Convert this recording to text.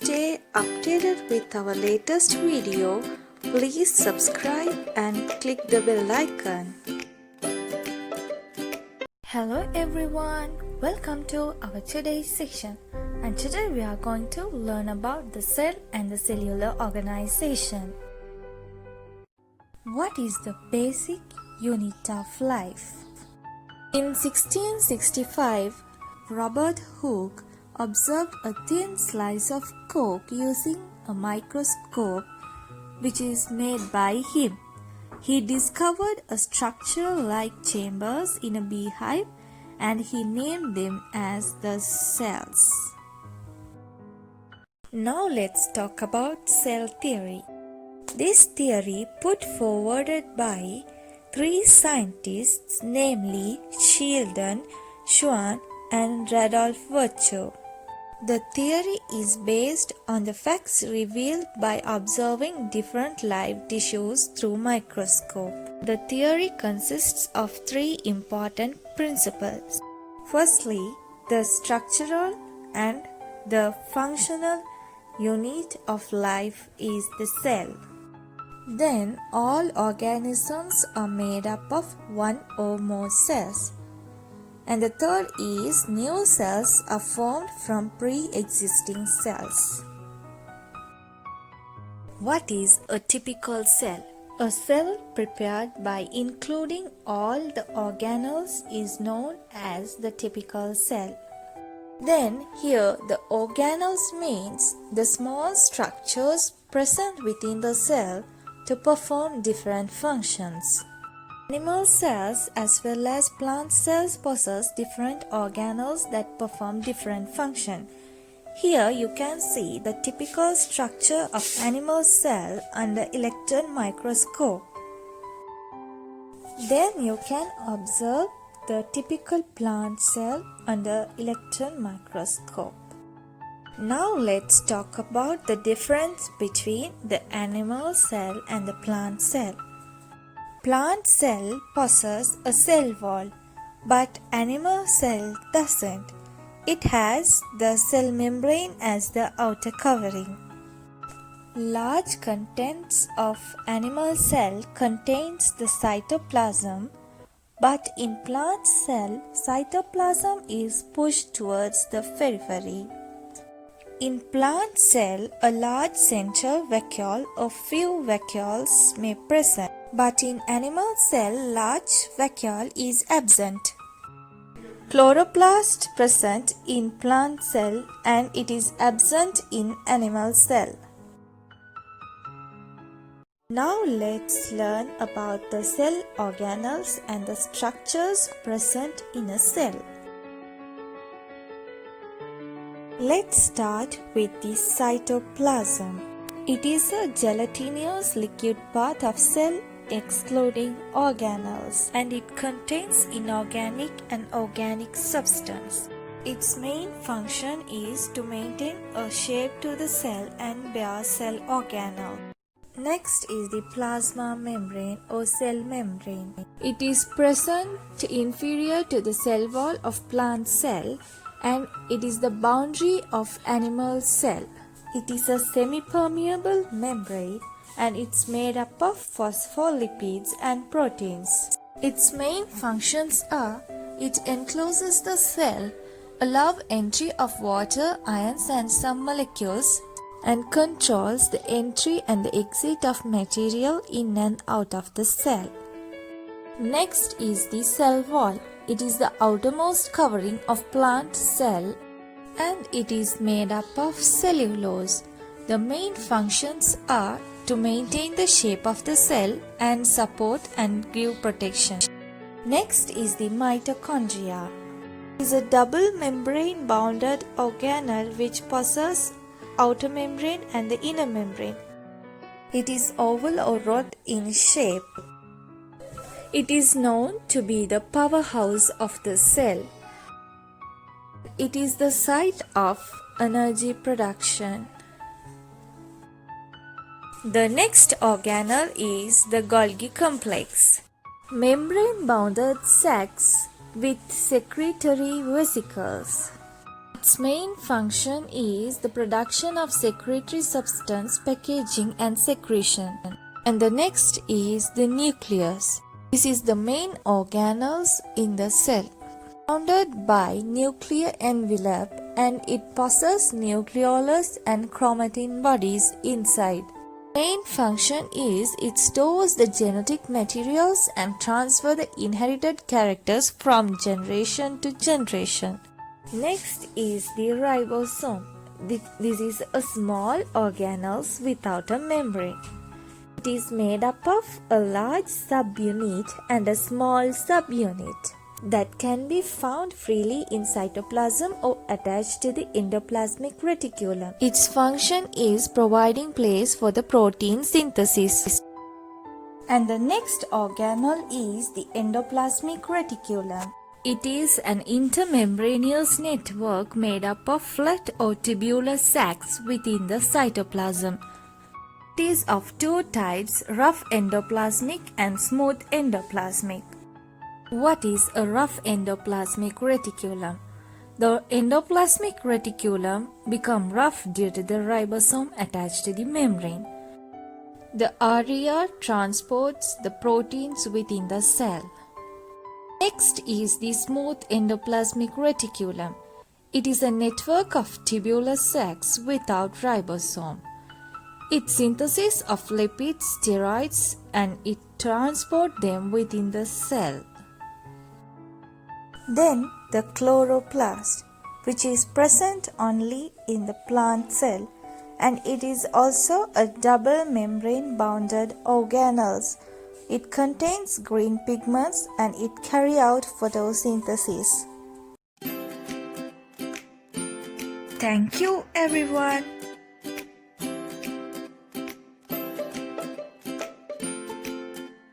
stay updated with our latest video, please subscribe and click the bell icon. Hello everyone, welcome to our today's section, and today we are going to learn about the cell and the cellular organization. What is the basic unit of life? In 1665, Robert Hooke observed a thin slice of cork using a microscope which is made by him. He discovered a structure like chambers in a beehive and he named them as the cells. Now let's talk about cell theory. This theory put forward by three scientists, namely Sheldon, Schwann and Rudolf Virchow. The theory is based on the facts revealed by observing different live tissues through microscope. The theory consists of three important principles. Firstly, the structural and the functional unit of life is the cell. Then all organisms are made up of one or more cells. And the third is new cells are formed from pre-existing cells. What is a typical cell? A cell prepared by including all the organelles is known as the typical cell. Then here the organelles means the small structures present within the cell to perform different functions. Animal cells as well as plant cells possess different organelles that perform different functions. Here you can see the typical structure of animal cell under electron microscope. Then you can observe the typical plant cell under electron microscope. Now let's talk about the difference between the animal cell and the plant cell. Plant cell possesses a cell wall, but animal cell doesn't. It has the cell membrane as the outer covering. Large contents of animal cell contains the cytoplasm, but in plant cell, cytoplasm is pushed towards the periphery. In plant cell, a large central vacuole or few vacuoles may present, but in animal cell, large vacuole is absent. Chloroplast present in plant cell and it is absent in animal cell. Now let's learn about the cell organelles and the structures present in a cell. Let's start with the cytoplasm. It is a gelatinous liquid part of cell excluding organelles, and it contains inorganic and organic substance. Its main function is to maintain a shape to the cell and bear cell organelle. Next is the plasma membrane or cell membrane. It is present inferior to the cell wall of plant cell and it is the boundary of animal cell. It is a semi-permeable membrane and it's made up of phospholipids and proteins. Its main functions are: it encloses the cell, allows entry of water, ions and some molecules, and controls the entry and the exit of material in and out of the cell. Next is the cell wall. It is the outermost covering of plant cell and it is made up of cellulose. The main functions are to maintain the shape of the cell and support and give protection. Next is the mitochondria. It is a double membrane bounded organelle which possesses outer membrane and the inner membrane. It is oval or rod in shape. It is known to be the powerhouse of the cell. It is the site of energy production. The next organelle is the Golgi complex. Membrane bounded sacs with secretory vesicles. Its main function is the production of secretory substance, packaging and secretion. And the next is the nucleus. This is the main organelles in the cell, surrounded by nuclear envelope, and it possesses nucleolus and chromatin bodies inside. Main function is it stores the genetic materials and transfer the inherited characters from generation to generation. Next is the ribosome. This is a small organelle without a membrane. It is made up of a large subunit and a small subunit that can be found freely in cytoplasm or attached to the endoplasmic reticulum. Its function is providing place for the protein synthesis. And the next organelle is the endoplasmic reticulum. It is an intermembraneous network made up of flat or tubular sacs within the cytoplasm. It is of two types, rough endoplasmic and smooth endoplasmic. What is a rough endoplasmic reticulum? The endoplasmic reticulum becomes rough due to the ribosome attached to the membrane. The area transports the proteins within the cell. Next is the smooth endoplasmic reticulum. It is a network of tubular sacs without ribosome. It synthesis of lipids, steroids, and it transports them within the cell. Then the chloroplast, which is present only in the plant cell, and it is also a double membrane bounded organelle. It contains green pigments and it carries out photosynthesis. Thank you everyone.